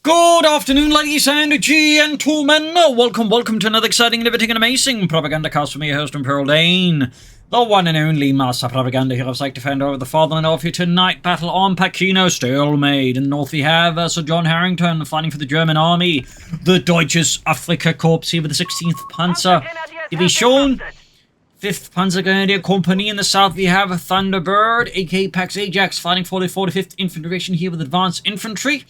Good afternoon, ladies and gentlemen. Welcome to another exciting, innovative, and amazing Propagandacast from me, your host, Imperial Dane. The one and only Master Propaganda here of Psych Defender over the Fatherland of you tonight. Battle on Pachino Stalemate. In the north we have Sir John Harrington fighting for the German army. The Deutsches Afrika Korps here with the 16th Panzer Division. 5th Panzer Grenadier Company. In the south we have Thunderbird, aka Pax Ajax, fighting for the 45th Infantry Division here with Advanced Infantry.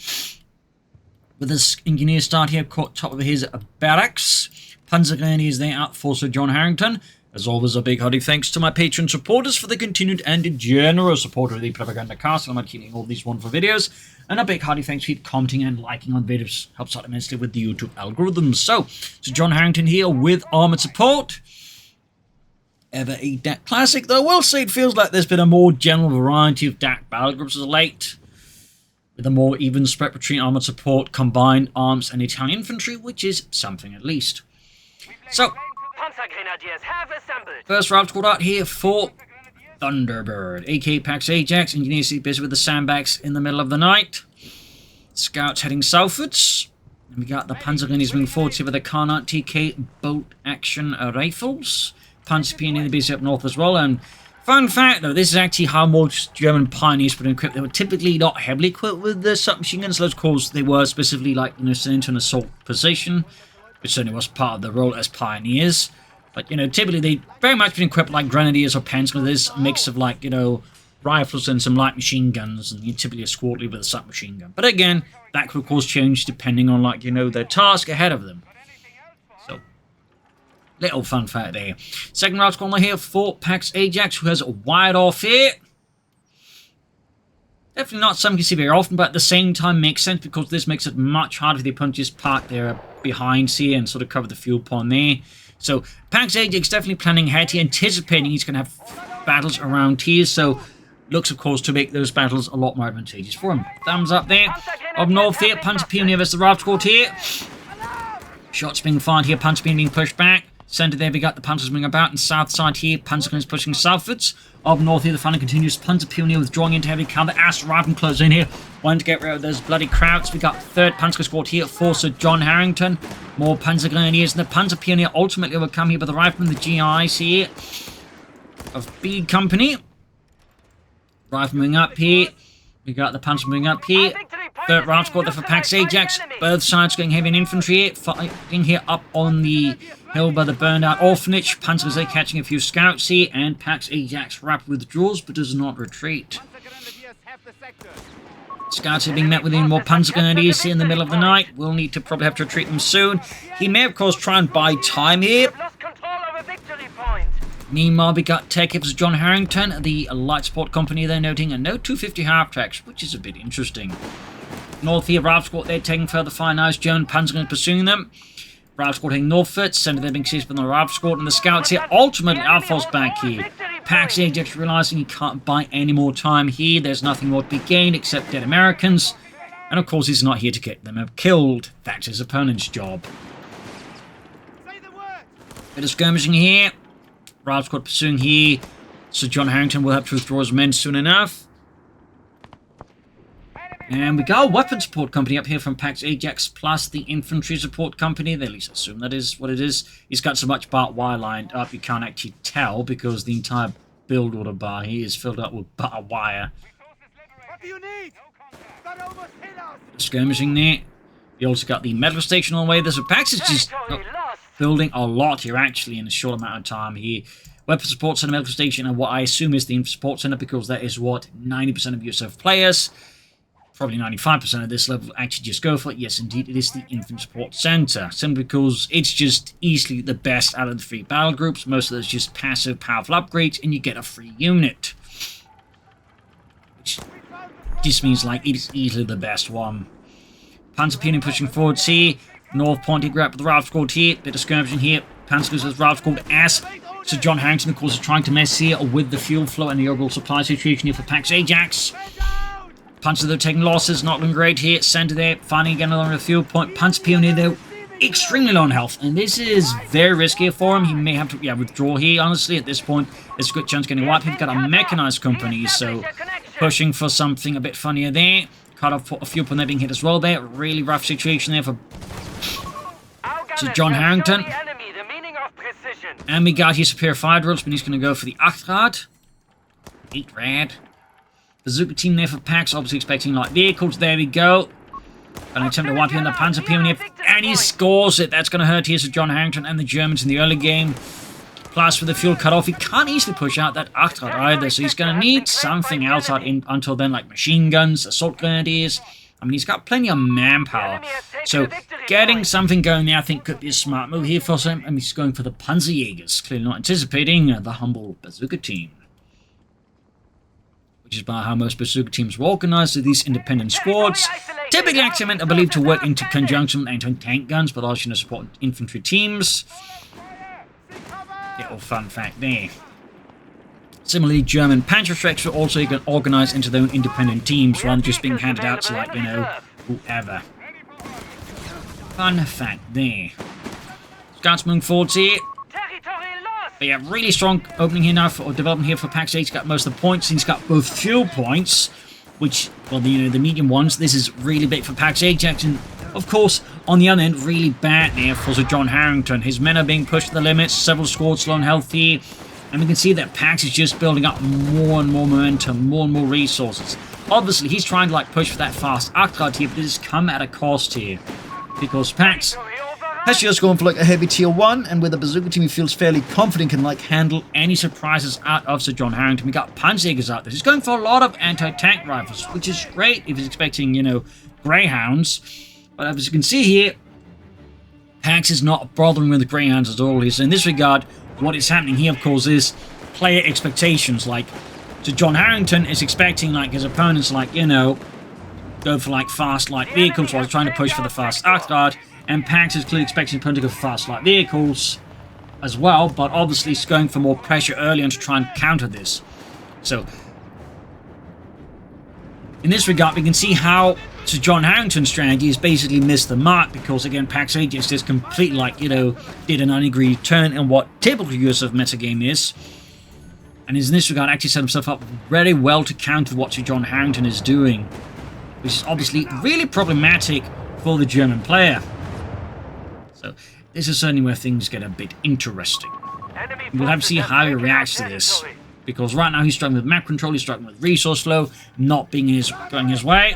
With this engineer start here, caught top of his barracks. Panzer Grenadiers there out for Sir John Harrington. As always, a big hearty thanks to my Patreon supporters for the continued and generous support of the Propagandacast. I'm not keeping all these wonderful videos. And a big hearty thanks for commenting and liking on videos. Helps out immensely with the YouTube algorithms. So, Sir John Harrington here with Armoured support. Ever a DAK classic, though I will say it feels like there's been a more general variety of DAK battle groups as of late, with a more even spread between Armoured support, combined arms, and Italian infantry, which is something at least. So, first route squad out here for Thunderbird, aka Pax Ajax. Engineers busy with the sandbags in the middle of the night. Scouts heading southwards. And we got the Panzer Grenadiers moving forwards here with the Carnot TK bolt action rifles. Panzer Pioneer busy up north as well. And fun fact though, this is actually how most German pioneers were equipped. They were typically not heavily equipped with the submachine guns, of course they were specifically sent into an assault position, which certainly was part of the role as pioneers. But typically they very much been equipped like grenadiers or panzers with this mix of rifles and some light machine guns, and typically a squad leader with a submachine gun. But again, that could of course change depending on their task ahead of them. Little fun fact there. Second route corner here for Pax Ajax, who has wired off here. Definitely not something you see very often, but at the same time makes sense because this makes it much harder for the opponent to just park there behind here and sort of cover the fuel pond there. So Pax Ajax definitely planning ahead here, anticipating he's going to have battles around here. So looks, of course, to make those battles a lot more advantageous for him. Thumbs up there. Up north here, Panzer Pioneer versus the route squad here. Shots being fired here, Panzer Pioneer being pushed back. Centre there, we got the Panzers moving about, and south side here, Panzer is pushing southwards. Up north here, the fighting continues. Panzer Pioneer withdrawing into heavy counter as Raven closes in here. Wanting to get rid of those bloody crowds. We got 3rd Panzer Squad here for Sir John Harrington. More Panzer Grenadiers, and the Panzer Pioneer ultimately will come here by the Riflemen, the GIs here of B Company. Riflemen moving up here. We got the Panzer moving up here. 3rd route squad there for Pax Ajax. Both sides going heavy in infantry here. Fighting here up on the hill by the burned out orphanage. Panzers are catching a few scouts here. And Pax Ajax rapid withdraws but does not retreat. Scouts are being met with even more Panzer Grenadiers here in the middle of the night. We'll need to probably have to retreat them soon. He may of course try and buy time here. Meanwhile, we got tech for John Harrington, the light support company there, noting a no 250 half-tracks, which is a bit interesting. North here, Route Squad there taking further fire now as German Panzer Grenadiers pursuing them. Route Squad heading northwards, centre there being seized by the Route Squad, and the scouts here ultimately outforced back here. Pax Ajax realising he can't buy any more time here. There's nothing more to be gained except dead Americans. And of course he's not here to get them killed. That's his opponent's job. Bit of skirmishing here. Route Squad pursuing here. So John Harrington will have to withdraw his men soon enough. And we got a weapon support company up here from Pax Ajax plus the infantry support company. They at least assume that is what it is. He's got so much barbed wire lined up you can't actually tell because the entire build order bar here is filled up with barbed wire. What do you need? Skirmishing there. We also got the medical station on the way. There's a Pax is just building a lot here actually in a short amount of time here. Weapon support center, medical station, and what I assume is the support center because that is what 90% of USF players, probably 95% of this level, actually just go for it. Yes, indeed, it is the Infantry Support Center. Simply because it's just easily the best out of the 3 battle groups. Most of those just passive, powerful upgrades, and you get a free unit. Which just means, it is easily the best one. Panzer Pioneer pushing forward here. North point, he grabbed with the Route Squad here. Bit of skirmishing here. Panzer goes with Route Squad as So John Harrington, of course, is trying to mess here with the fuel flow and the overall supply situation here for Pax Ajax. Panzer, though, taking losses, not looking great here. Center there, finding again along the fuel point. Panzer Pioneer, though, extremely low on health, and this is very risky for him. He may have to withdraw here, honestly, at this point. There's a good chance getting wiped. He's got a mechanized company, so pushing for something a bit funnier there. cut off a few upon there being hit as well there. Really rough situation there for Sir John Harrington. And we got his superior fire drills, but he's going to go for the Achtrad. 8 rad. Bazooka team there for Pax, obviously expecting light vehicles. There we go. An attempt to wipe in the Panzer Pionier, and he scores it. That's going to hurt here Sir John Harrington and the Germans in the early game. Plus, with the fuel cut off, he can't easily push out that Achtrad either, so he's going to need something else out until then, like machine guns, assault grenadiers. I mean, he's got plenty of manpower. So, getting something going there, I think, could be a smart move here for him. And he's going for the Panzerjägers, clearly not anticipating the humble bazooka team. Which is about how most bazooka teams were organized, so these independent squads. Typically, accident are believed to work into conjunction with anti-tank guns, but also support infantry teams. Little fun fact there. Similarly, German Panzerschrecks were also organized into their own independent teams rather than just being handed out to, like, you know, whoever. Fun fact there. Scouts moving forwards here. But yeah, really strong opening here now, or development here for Pax 8. He's got most of the points. He's got both fuel points, which, well, the medium ones. This is really big for Pax Ajax, and of course, on the other end, really bad there for Sir John Harrington. His men are being pushed to the limits, several squads low on health here, and we can see that Pax is just building up more and more momentum, more and more resources. Obviously, he's trying to, like, push for that fast Achtrad here, but this has come at a cost here, because Pax has just gone for, like, a heavy tier 1, and with the bazooka team, he feels fairly confident can, like, handle any surprises out of Sir John Harrington. We got Panzerjägers out there. He's going for a lot of anti-tank rifles, which is great if he's expecting, you know, Greyhounds. But as you can see here, Pax is not bothering with the Greyhounds at all. So in this regard, what is happening here, of course, is player expectations. Like, so John Harrington is expecting, like, his opponents, like, you know, go for, like, fast light vehicles while he's trying to push for the fast Achtrad. And Pax is clearly expecting his opponent to go for fast light vehicles as well. But obviously, he's going for more pressure early on to try and counter this. So, in this regard, we can see how Sir John Harrington's strategy has basically missed the mark, because again, Pax Ajax just completely, like, you know, did an 90-degree turn in what typical USF metagame is, and in this regard actually set himself up very well to counter what Sir John Harrington is doing, which is obviously really problematic for the German player. So this is certainly where things get a bit interesting. We'll have to see how he reacts to this, because right now he's struggling with map control, he's struggling with resource flow, not being going his way.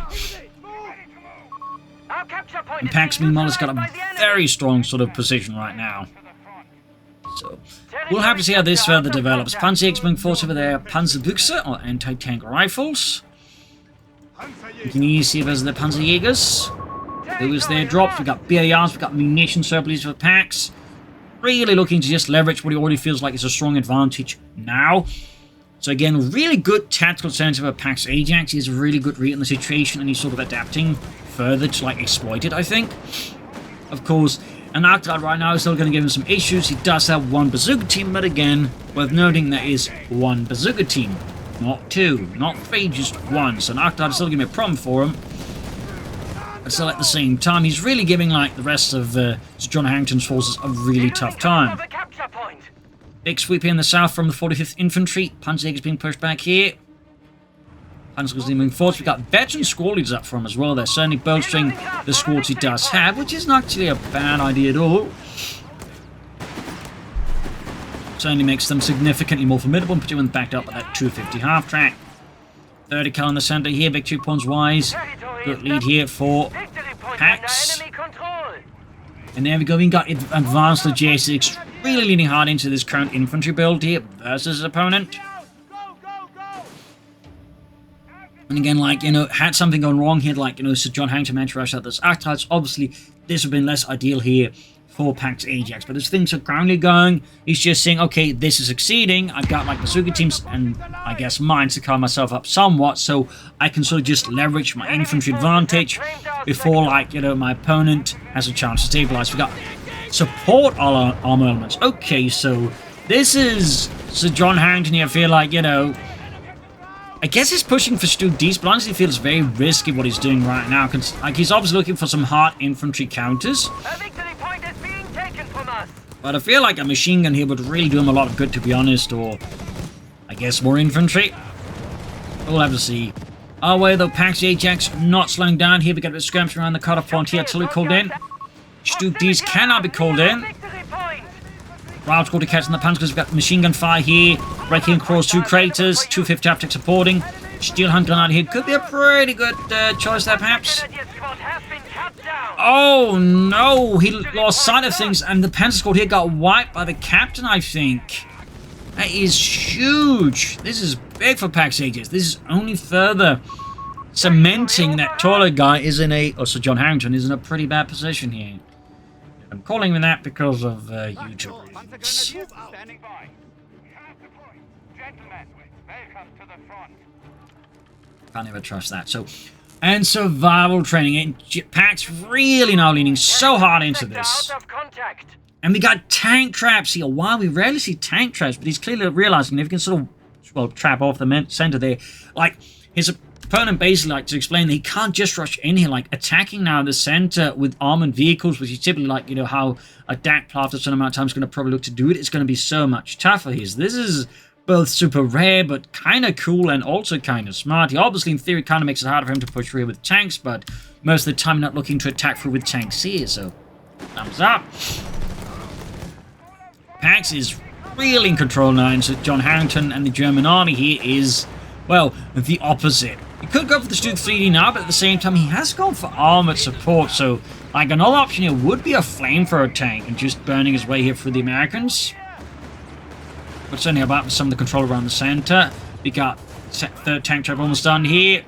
And Pax, meanwhile, has got a very strong sort of position right now. So, we'll have to see how this further develops. Panzerjäger moving forward over there. Panzerbüchse, or anti-tank rifles. You can easily see there's the Panzerjägers. Who is there dropped? We've got BARs, we've got munition surplus for Pax. Really looking to just leverage what he already feels like is a strong advantage now. So again, really good tactical alternative of Pax Ajax. He's a really good read on the situation, and he's sort of adapting further to, like, exploit it, I think. Of course, an Achtrad right now is still going to give him some issues. He does have one bazooka team, but again, worth noting that is one bazooka team. Not 2, not 3, just 1. So an Achtrad is still going to be a problem for him. But still, at the same time, he's really giving, like, the rest of Sir John Harrington's forces a really tough time. Big sweep here in the south from the 45th Infantry. Panzerjäger's being pushed back here. Panzerjäger's moving forward. We've got veteran squad leaders up from as well. They're certainly bolstering the squads he does have, which isn't actually a bad idea at all. Certainly makes them significantly more formidable, particularly when backed up by that 250 half track. 30 cal in the center here, victory points wise. Good lead here for Pax. And there we go, we got advanced logistics, really leaning hard into this current infantry build here versus his opponent. And again, like, you know, had something gone wrong here, like, you know, Sir John Harrington managed to rush out those Achtrads. Obviously, this would have been less ideal here for Pax Ajax. But as things are currently going, he's just saying, okay, this is succeeding. I've got, like, bazooka teams and, I guess, mines to calm myself up somewhat, so I can sort of just leverage my infantry advantage before, like, you know, my opponent has a chance to stabilize. We've got support armor elements. Okay, so this is Sir John Harrington here. I feel like, you know, I guess he's pushing for Stu Dees, but honestly feels very risky what he's doing right now. Like, he's obviously looking for some hard infantry counters. But I feel like a machine gun here would really do him a lot of good, to be honest, or I guess more infantry. We'll have to see. Our way though, Pax Ajax not slowing down here. We got a bit of skirmish around the cutter point here. Artillery called in. Stuke D's cannot be called in. Route called to catch in the Panzers. We've got machine gun fire here. Breaking across 2 craters. 250 Optic supporting. Steel Hunt gun out here. Could be a pretty good choice there, perhaps. Oh no! He lost sight of things, and the Panzer squad here got wiped by the captain, I think. That is huge. This is big for Pax Ajax. This is only further cementing that taller guy is in a... Oh, Sir John Harrington is in a pretty bad position here. I'm calling him that because of YouTube reasons. Can't ever trust that. So, and survival training. And Pax really now leaning so hard into this. And we got tank traps here. Wow, we rarely see tank traps, but he's clearly realizing if he can sort of, well, trap off the center there. Like, his opponent basically like to explain that he can't just rush in here, like attacking now the center with armored vehicles, which is typically like, you know, how a DAK after a certain amount of time is going to probably look to do it. It's going to be so much tougher here. So this is both super rare, but kind of cool and also kind of smart. He obviously, in theory, kind of makes it harder for him to push through with tanks, but most of the time not looking to attack through with tanks here, so thumbs up. Pax is really in control now, and so John Harrington and the German army here is, well, the opposite. He could go for the Stuke 3D now, but at the same time, he has gone for armored support, so like another option here would be a flamethrower tank and just burning his way here through the Americans. But certainly about some of the control around the center. We got third tank trap almost done here.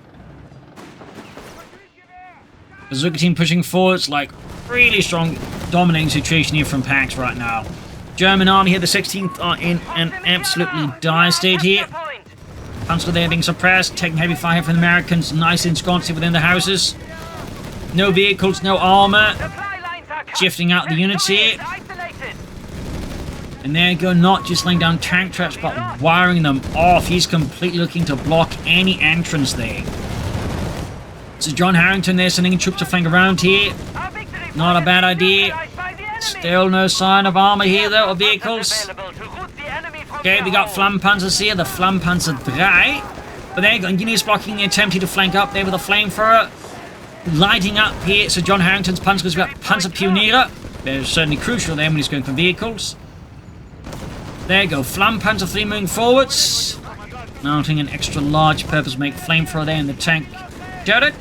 Bazooka team pushing forwards, like really strong dominating situation here from Pax right now. German army here, the 16th, are in an absolutely dire state here. Panzer there being suppressed, taking heavy fire from the Americans, nice ensconced here within the houses. No vehicles, no armor. Shifting out the units here. And there you go, not just laying down tank traps, but wiring them off. He's completely looking to block any entrance there. So John Harrington there sending troops to flank around here. Not a bad idea. Still no sign of armor here though, or vehicles. Okay, we got Flammenpanzers here, the Flammenpanzer 3. But there you go, engineers blocking the attempt here to flank up there with a flamethrower. Lighting up here, so John Harrington's Panzers, we've got Panzer Pioniere. They're certainly crucial there when he's going for vehicles. There you go, Flammenpanzer 3 moving forwards. Mounting an extra large purpose-make flamethrower there in the tank turret.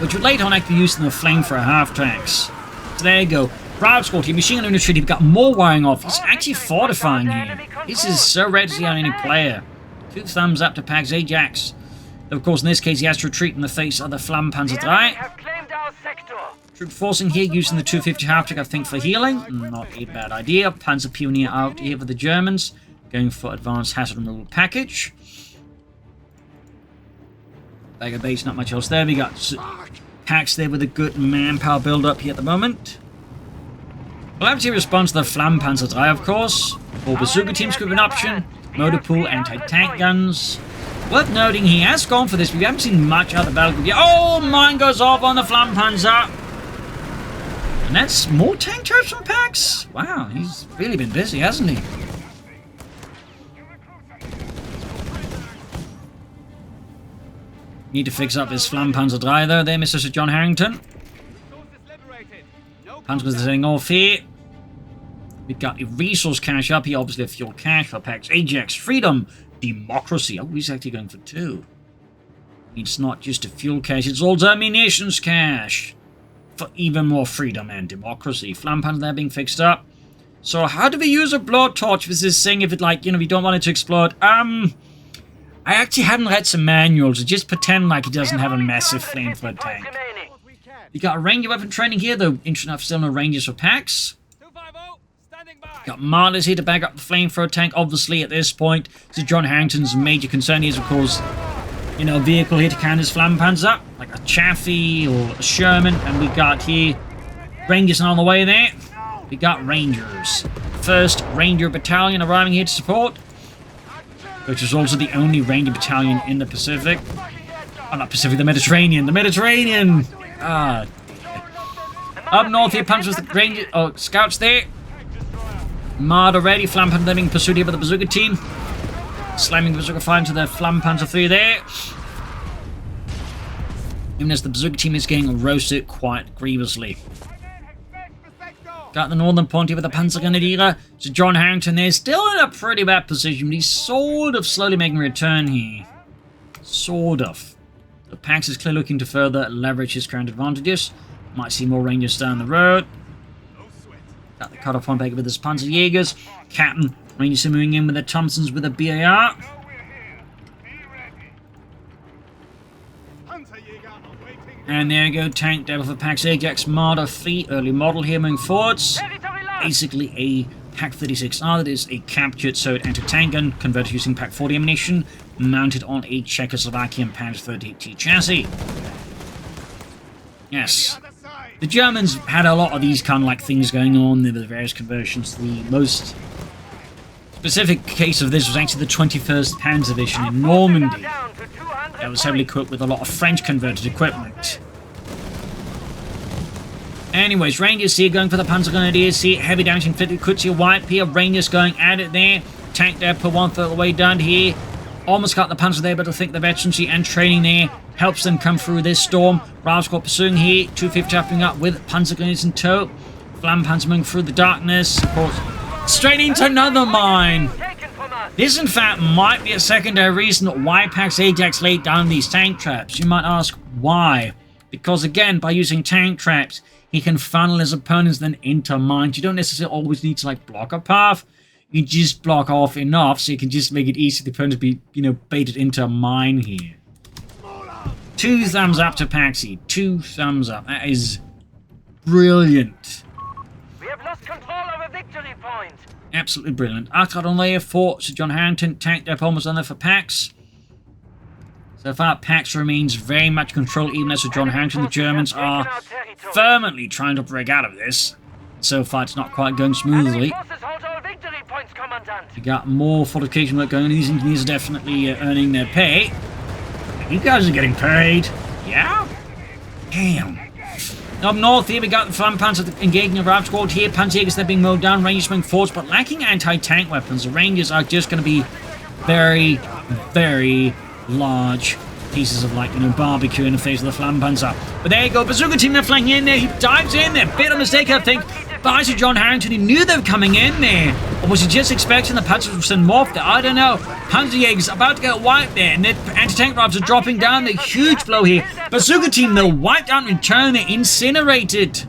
Which would later on actually be used in the flamethrower half-tracks. So there you go. Proud squad here, machine gun infantry, we've got more wiring off. He's actually fortifying here. This is so rare to see on any player. 2 thumbs up to Pax Ajax. Of course, in this case, he has to retreat in the face of the Flammenpanzer 3. Troop forcing here, using the 250 half-track, I think, for healing. Not a bad idea. Panzer Pionier out here for the Germans. Going for advanced hazard removal package. Bagger base, not much else there. We got Pax there with a good manpower build-up here at the moment. We'll have to respond to the Flammenpanzer 3, of course. Or bazooka teams could be an option. Motor pool, anti-tank guns. Worth noting, he has gone for this, but we haven't seen much out of the battle yet. Oh, mine goes off on the Flammenpanzer. And that's more tank turrets from Pax. Wow, he's really been busy, hasn't he? Need to fix up his Flammenpanzer 3 though, there, Mr. Sir John Harrington. Panzers are setting off here. We've got a resource cache up here, obviously a fuel cache for Pax Ajax. Freedom, democracy. Oh, he's actually going for 2. It's not just a fuel cache, it's also a munitions cache. For even more freedom and democracy. Flammenpanzer there being fixed up. So how do we use a blowtorch with this thing if it, like, you know, we don't want it to explode? I actually haven't read some manuals. Just pretend like it doesn't have a massive flamethrower tank. We got a ranger weapon training here, though interesting enough, still no rangers for Pax. Got Martyrs here to back up the flamethrower tank. Obviously, at this point, this is John Harrington's major concern. He is, of course, you know, a vehicle here to counter his Flammenpanzer, like a Chaffee or a Sherman. And we got here Rangers on the way there. We got Rangers. First Ranger Battalion arriving here to support, which is also the only Ranger Battalion in the Pacific. Oh, not Pacific, the Mediterranean. The Mediterranean! Ah. Up north here, Punch with the Ranger, Scouts there. Martyr ready, Flammenpanzer being pursued here by the bazooka team. Slamming the Bazooka Fire into the Flammenpanzer 3 there. Even as the Bazooka team is getting roasted quite grievously. Got the northern point here with the Panzergrenadier. So John Harrington there, still in a pretty bad position, but he's sort of slowly making a return here. Sort of. The Pax is clearly looking to further leverage his current advantages. Might see more Rangers down the road. Got the cutoff point back with his Panzerjägers. Captain Rangers are moving in with the Thompsons with a BAR. And there you go, Tank Devil for Pax Ajax Marder 3, early model here moving forwards. Basically a Pak 36R that is a captured Soviet anti-tank gun converted using Pak 40 ammunition, mounted on a Czechoslovakian Panzer 38T chassis. Yes. The Germans had a lot of these kind of like things going on. There were various conversions. The most specific case of this was actually the 21st Panzer Division in Normandy. That was heavily equipped with a lot of French converted equipment. Anyways, Rangers here going for the Panzergrenadiers here. Heavy damage inflicted. Could see a wipe here. Rangers going at it there. Tank there, put 1/3 of the way down here. Almost got the Panzer there, but I think the veterancy and training there helps them come through this storm. Ravscorp pursuing here. 250 upping up with Panzergrenadiers in tow. Flammenpanzer moving through the darkness. Of course, straight into another mine. This, in fact, might be a secondary reason why Pax Ajax laid down these tank traps. You might ask, why? Because, again, by using tank traps, he can funnel his opponents then into mines. You don't necessarily always need to, like, block a path. You just block off enough so you can just make it easy for the opponent to be, you know, baited into a mine here. 2 thumbs up to Paxi. 2 thumbs up. That is brilliant. We have lost control of a victory point. Absolutely brilliant. Arcot on layer 4, Sir John Harrington, tank depot almost on there for Pax. So far, Pax remains very much control, even as Sir John Harrington, the Germans are fervently trying to break out of this. So far, it's not quite going smoothly. You got more fortification work going on. These engineers are definitely earning their pay. You guys are getting paid. Yeah? Damn. Up north here, we got the Flammenpanzer engaging the Rav Squad here. Panzerjägers, they're being mowed down. Rangers moving forwards, but lacking anti-tank weapons. The Rangers are just going to be very, very large pieces of, like, you know, barbecue in the face of the Flammenpanzer. But there you go, Bazooka team, they're flanking in there. He dives in there. Bit of a mistake, I think, by Sir John Harrington. He knew they were coming in there. Or was he just expecting the Panzers to send more off there? I don't know. Panzerjägers about to get wiped there, and the anti-tank Ravs are dropping down. The huge blow here. Bazooka team, they'll wipe out in turn. They're incinerated.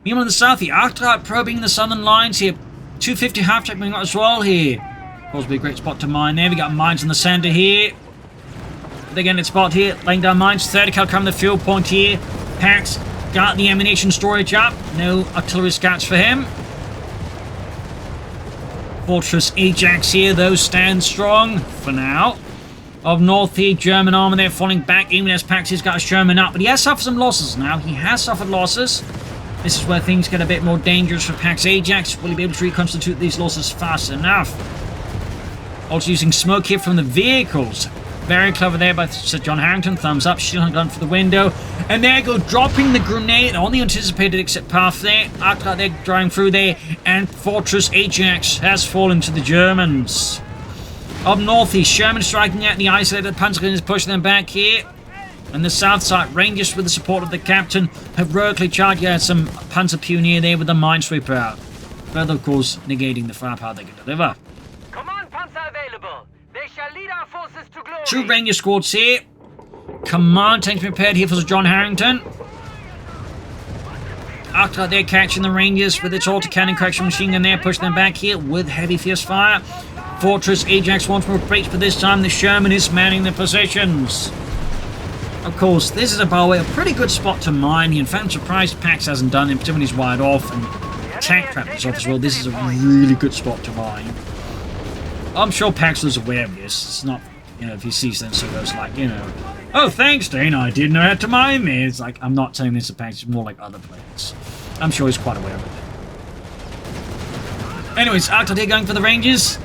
Meanwhile in the south, the Arctraat probing the southern lines here. 250 half-track moving out as well here. Of course, be a great spot to mine there. We got mines in the center here. They're getting its spot here. Laying down mines. 30 cal coming to the fuel point here. Pax got the ammunition storage up. No artillery scouts for him. Fortress Ajax here, though, stands strong for now. Up north here, German armor there falling back, even as Pax has got a Sherman up. But he has suffered some losses now. He has suffered losses. This is where things get a bit more dangerous for Pax Ajax. Will he be able to reconstitute these losses fast enough? Also using smoke here from the vehicles. Very clever there by Sir John Harrington. Thumbs up. Shield gun for the window. And there you go, dropping the grenade on the anticipated exit path there. Arctraat there driving through there. And Fortress Ajax has fallen to the Germans. Up north, he's Sherman striking at the isolated Panzergrenadiers, pushing them back here. And the south side, Rangers with the support of the captain, heroically charged. Yeah, some Panzer Pioneer there with the Minesweeper out. Further, of course, negating the firepower they can deliver. Command Panzer available. They shall lead our forces to glory. 2 Ranger squads here. Command tanks prepared here for Sir John Harrington. Arctraat there catching the Rangers with its autocannon correction machine gun there, pushing them back here with heavy fierce fire. Fortress Ajax once more breaks, but this time the Sherman is manning the positions. Of course, this is, by the way, a pretty good spot to mine here. In fact, I'm surprised Pax hasn't done it, particularly when he's wired off and tank trap is off as well. This is a really good spot to mine. I'm sure Pax was aware of this. It's not, you know, if he sees them, so goes like, you know, oh, thanks, Dane, I didn't know how to mine me. It's like, I'm not telling this to Pax, it's more like other players. I'm sure he's quite aware of it. Anyways, Arctraat here going for the Rangers.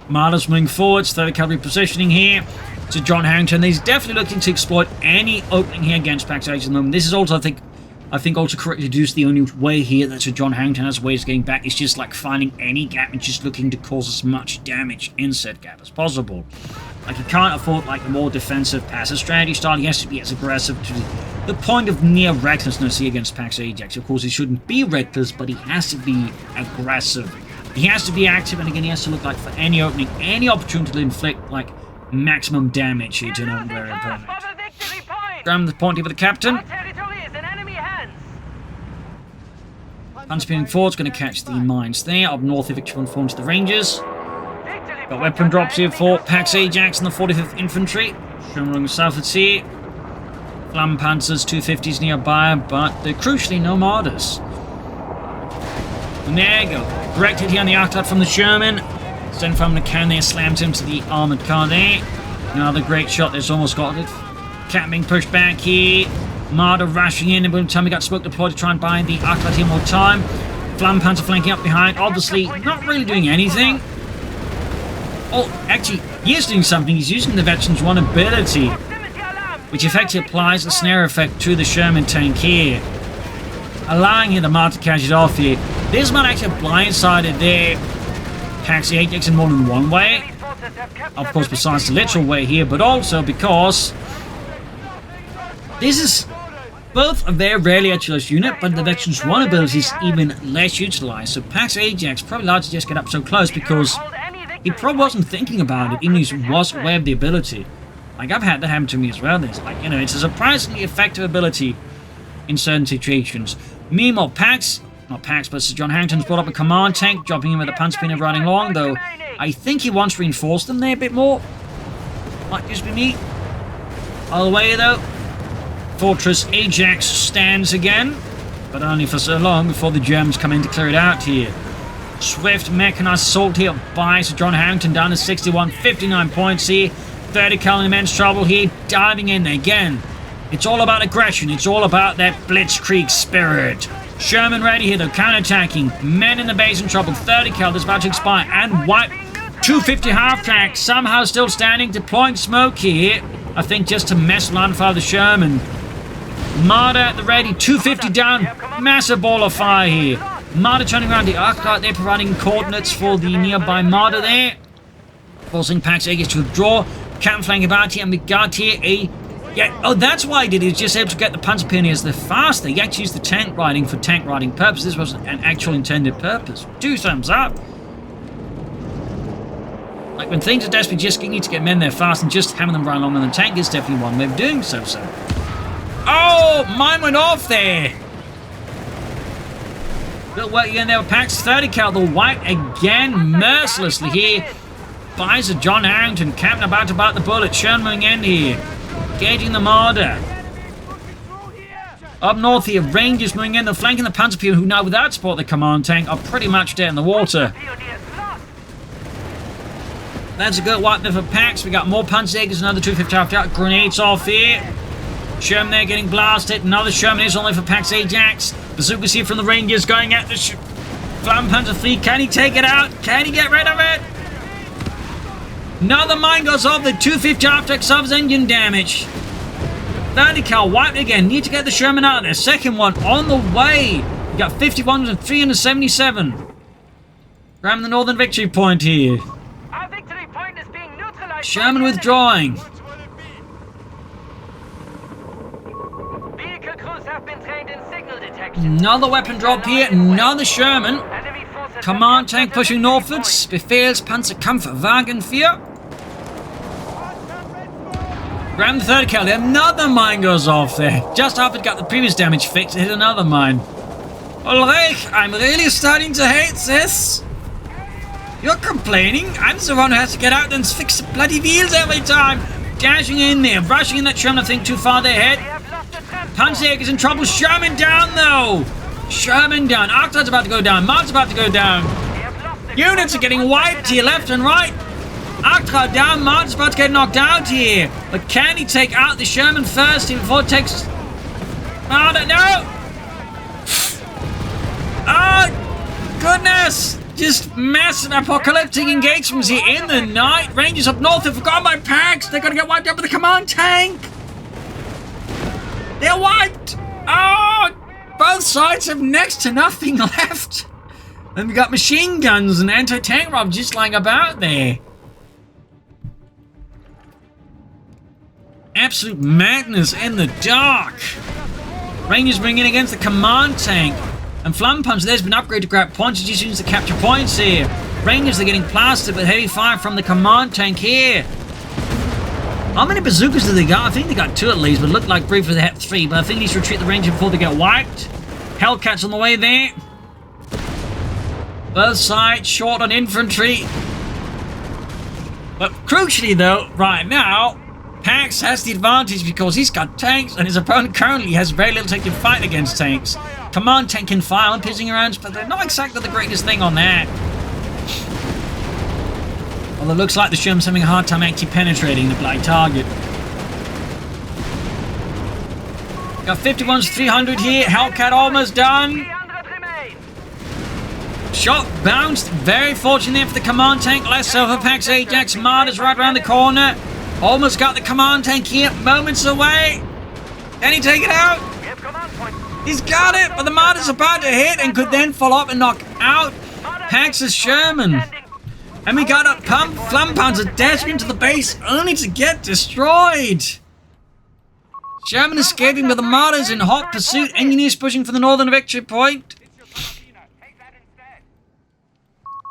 Marder's moving forwards, 30 cavalry positioning here. To John Harrington, he's definitely looking to exploit any opening here against Pax Ajax at the moment. This is also, I think, I think also correctly deduced the only way here that Sir John Harrington has ways of getting back is just like finding any gap and just looking to cause as much damage in said gap as possible. Like, he can't afford like a more defensive passive strategy style. He has to be as aggressive to the point of near recklessness here against Pax Ajax. Of course, he shouldn't be reckless, but he has to be aggressive. He has to be active, and again, he has to look like for any opening, any opportunity to inflict like maximum damage here to an open area opponent. Grab the point here with the captain. Unspeeding forward's going to catch the mines there. Up north, the victory form to the Rangers. Got weapon drops here for Pax Ajax and the 45th Infantry. Sherman south at sea. Flammenpanzers 250s nearby, but crucially no martyrs. And there you go. Directed here on the Arctad from the Sherman. Sent from the can there, slams into the armored car there. Another great shot that's almost got it. Cap being pushed back here. Marder rushing in, and by the time we got smoke deployed to try and buy the Arctad here more time. Flammenpanzer flanking up behind, obviously not really doing anything. Oh, actually, he is doing something. He's using the Veterans 1 ability, which effectively applies the snare effect to the Sherman tank here, allowing him the Marder to catch it off here. This might actually have blindsided their Pax Ajax in more than one way. Of course, besides the literal way here, but also because this is both a very rarely utilized unit, but the Veterans 1 ability is even less utilized. So Pax Ajax probably allowed to just get up so close because he probably wasn't thinking about it, even if he was aware of the ability. Like, I've had that happen to me as well. It's like, you know, it's a surprisingly effective ability in certain situations. Meanwhile, not Pax, but Sir John Harrington's brought up a command tank, dropping in with a Panzerpinner running along, though I think he wants to reinforce them there a bit more. Might just be me. All the way, though. Fortress Ajax stands again, but only for so long before the Germans come in to clear it out here. Swift mechanized assault here by Sir John Harrington down to 61, 59 points here. 30 cal in immense trouble here, diving in again. It's all about aggression, it's all about that blitzkrieg spirit. Sherman ready here though, counterattacking. Men in the base in trouble, 30 cal that's about to expire and wipe. 250 half-track, somehow still standing, deploying smoke here. I think just to mess around fire the Sherman. Marder at the ready, 250 down, massive ball of fire here. Marder turning around the Arctad, they're providing coordinates for the nearby Marder there. Forcing Pax Ajax to withdraw. Captain flanking about here, and we got here a... Yeah, oh, that's why he did it. He was just able to get the Panzerpioneers there faster. He actually used the tank riding for tank riding purposes. This was an actual intended purpose. 2 thumbs up. Like, when things are desperate, you need to get men there fast, and just having them run along on the tank is definitely one way of doing so. Oh, mine went off there. Little work again there with Pax. 30 cal, the wipe again mercilessly here. By Sir John Harrington. Captain about to bite the bullet. Sherman in here. Engaging the Marder. Up north here, Rangers moving in. They're flanking the Panzerpioneer, who now without support the command tank are pretty much dead in the water. That's a good wipe there for Pax. We got more Panzerjägers, another 250 after grenades off here. Sherman there getting blasted. Another Sherman is only for Pax Ajax. Bazookas here from the Rangers going at the Flammenpanzer fleet. Can he take it out? Can he get rid of it? Another mine goes off. The 250 after subs engine damage. 30 cal wiped again. Need to get the Sherman out of there. Second one on the way. We got 51 and 377. Grabbing the northern victory point here. Our victory point is being neutralized. Sherman withdrawing. Vehicle crews have been trained in signal detection. Another weapon drop here. Another Sherman. Command tank pushing northwards. Befehlspanzerkampfwagen 4. Grab the 30 cal. Another mine goes off there. Just after it got the previous damage fixed, it hit another mine. Ulrich, I'm really starting to hate this. You're complaining? I'm the one who has to get out and fix the bloody wheels every time. Dashing in there, rushing in that Sherman, I think too far ahead. Panzerjäger is in trouble. Sherman down though. Sherman down. Arctad's about to go down. Mart's about to go down. Units are getting wiped here, left and right. Arctad down. Mart's about to get knocked out here. But can he take out the Sherman first here before it takes... Marta, no! Oh, goodness! Just massive apocalyptic engagements here in the night. Rangers up north have forgotten my Pax. They're going to get wiped out with the command tank. They're wiped. Oh, Both sides have next to nothing left. And we got machine guns and anti-tank rifles just lying about there. Absolute madness in the dark. Rangers bring in against the command tank. And Flam Punch there's been upgraded to grab points. It just uses to capture points here. Rangers are getting plastered with heavy fire from the command tank here. How many bazookas do they got? I think they got 2 at least, but it looked like briefly they had 3. But I think he needs to retreat the Ranger before they get wiped. Hellcat's on the way there. Both sides short on infantry. But crucially though, right now, Pax has the advantage because he's got tanks and his opponent currently has very little to fight against tanks. Command tank can fire on piercing rounds, but they're not exactly the greatest thing on that. Although it looks like the Sherman's having a hard time actually penetrating the black target. Got 51's 300 here. Hellcat almost done. Shot bounced. Very fortunate there for the command tank. Less so for Pax Ajax. Martyr's right around the corner. Almost got the command tank here. Moments away. Can he take it out? He's got it, but the Martyr's about to hit and could then follow up and knock out Pax's Sherman. And we got a pump. Flam Panzer dashing into the base only to get destroyed. Sherman escaping with the Martyrs in hot pursuit. Engineers pushing for the northern victory point.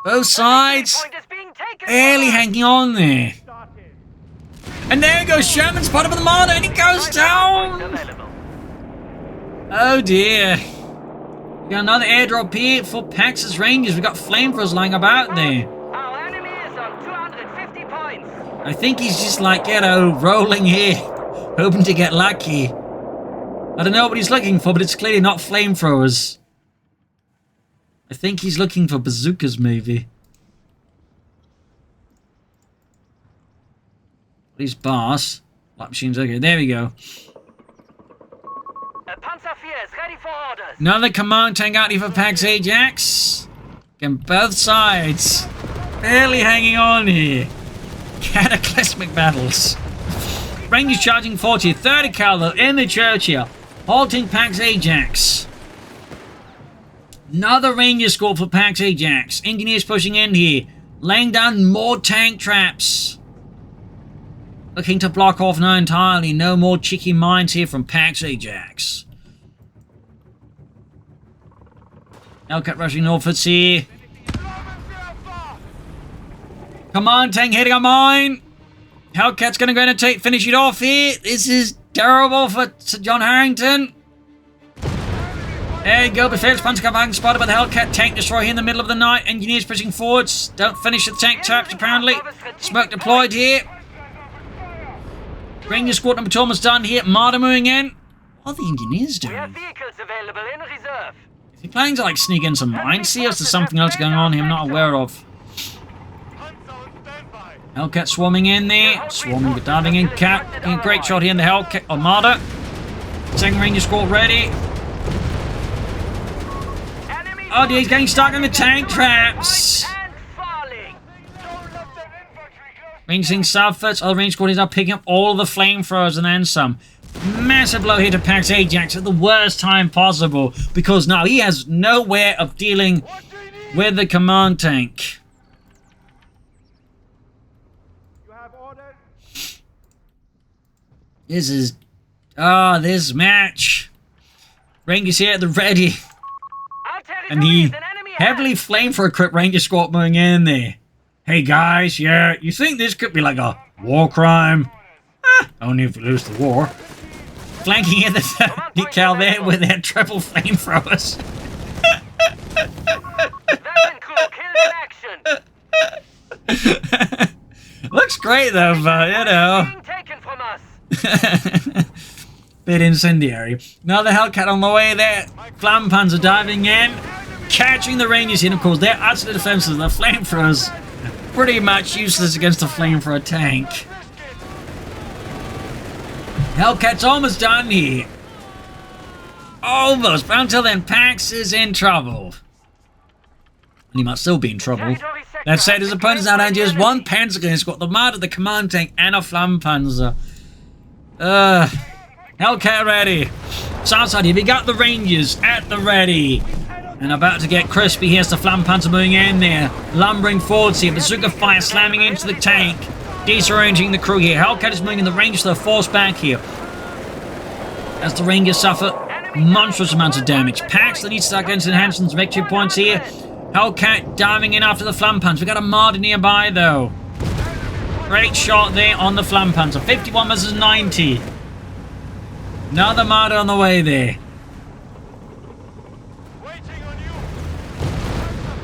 Both sides barely hanging on there. And there goes Sherman, spotted with the Martyr, and he goes down. Oh dear. We got another airdrop here for Pax's Rangers. We got flamethrowers lying about there. I think he's just like, you know, rolling here, hoping to get lucky. I don't know what he's looking for, but it's clearly not flamethrowers. I think he's looking for bazookas, maybe. These bars. Light machines, okay, there we go. Panzer IV is ready for orders. Another command tank out here for Pax Ajax. Again, both sides barely hanging on here. Cataclysmic battles. Rangers charging 40, 30 cal in the church here. Halting Pax Ajax. Another Ranger squad for Pax Ajax. Engineers pushing in here. Laying down more tank traps. Looking to block off now entirely. No more cheeky mines here from Pax Ajax. Hellcat rushing northwards here. Command tank hitting a mine. Hellcat's going to go and finish it off here. This is terrible for Sir John Harrington. There you go. Befehls Panzerkampfwagen spotted by the Hellcat tank destroyer here in the middle of the night. Engineers pushing forwards. Don't finish the tank traps apparently. Smoke deployed here. Ranger squad number 2 almost done here. Martyr moving in. What are the engineers doing? We have vehicles available in reserve. Is he planning to like sneak in some mines here? Or is there something else going on here I'm not aware of? Hellcat swarming in there. Swarming but diving in. Cat getting a great shot here in the Hellcat Armada. Second Ranger squad ready. Oh dear, he's getting stuck in the tank traps. Ranging southwards. Other Ranger squad is now picking up all of the flamethrowers and then some. Massive blow here to Pax Ajax at the worst time possible. Because now he has no way of dealing with the command tank. This is... this match. Rangers here at the ready. And the heavily flamethrower equipped Ranger squad moving in there. Hey guys, yeah, you think this could be like a war crime? Only if we lose the war. Flanking in the decal there with their triple flamethrowers. Looks great though, but you know. Bit incendiary. Now the Hellcat on the way there. Flam Panzer diving in. Catching the Rangers in, of course. They're utterly defensive. The flamethrowers pretty much useless against a flamethrower tank. Hellcat's almost done here. Almost. But until then, Pax is in trouble. And he might still be in trouble. That said, his opponent's now down just one Panzer gun. He's got the Martyr, the command tank, and a Flam Panzer. Hellcat ready. South side here, we got the Rangers at the ready. And about to get crispy. Here's the Flampanzer moving in there. Lumbering forwards here. Bazooka fire slamming into the tank. Disarranging the crew here. Hellcat is moving in the range, so they're forced back here. As the Rangers suffer monstrous amounts of damage. Pax that needs to start getting to enhance some victory points here. Hellcat diving in after the Flampanzer. We got a Marder nearby though. Great shot there on the Flampanzer. 51 versus 90. Another Marder on the way there.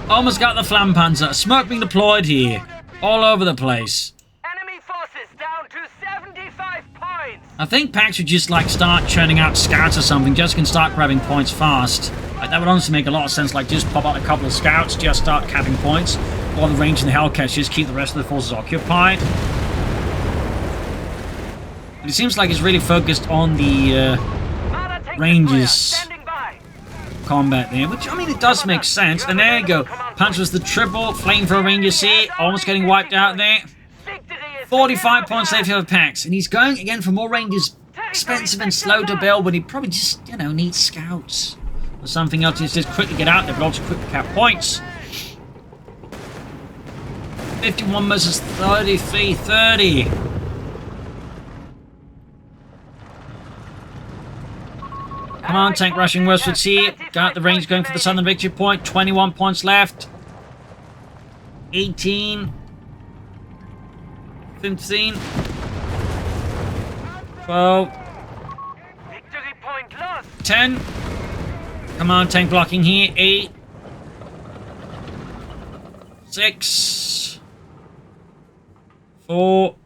Almost got the Flampanzer. Smoke being deployed here. All over the place. Enemy forces down to 75 points. I think Pax would just like start churning out scouts or something. Just can start grabbing points fast. Like that would honestly make a lot of sense. Like just pop out a couple of scouts, just start capping points. While the range and the Hellcats just keep the rest of the forces occupied. But it seems like it's really focused on the Rangers combat there, which I mean it does make sense. And there you go, Punch was the triple flamethrower Rangers here, almost getting wiped out there. 45 points left for Pax, and he's going again for more Rangers. Expensive and slow to build, but he probably just, you know, needs scouts or something else. He's just quickly get out there, but also quickly cap points. 51 versus 33, 30. Come on, tank rushing westwards here. Got the range going for the southern victory point. 21 points left. 18. 15. 12. Victory point lost. 10. Come on, tank blocking here. 8. 6. 4.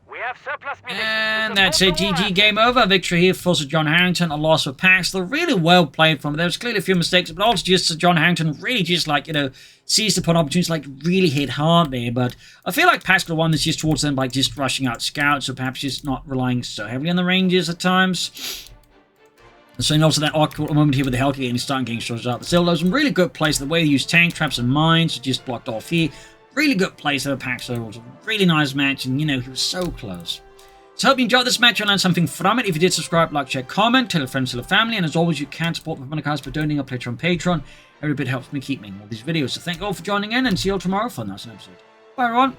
We have surplus munitions. And that's it. GG, game over. Victory here for Sir John Harrington. A loss for Pax. They're really well played from him. There was clearly a few mistakes, but also just Sir John Harrington really just like, you know, seized upon opportunities, like really hit hard there. But I feel like Pax could have won this just towards them by just rushing out scouts, or perhaps just not relying so heavily on the Rangers at times. So also that awkward moment here with the Hellcat and starting getting shots out. But still, there's some really good plays. The way they use tank traps and mines just blocked off here. Really good plays there, Pax. So it was a really nice match, and you know, he was so close. So I hope you enjoyed this match and learned something from it. If you did, subscribe, like, share, comment, tell your friends, tell your family, and as always, you can support the Propagandacast by donating a pledge on Patreon. Every bit helps me keep making all these videos. So thank you all for joining in, and see you all tomorrow for another episode. Bye, everyone.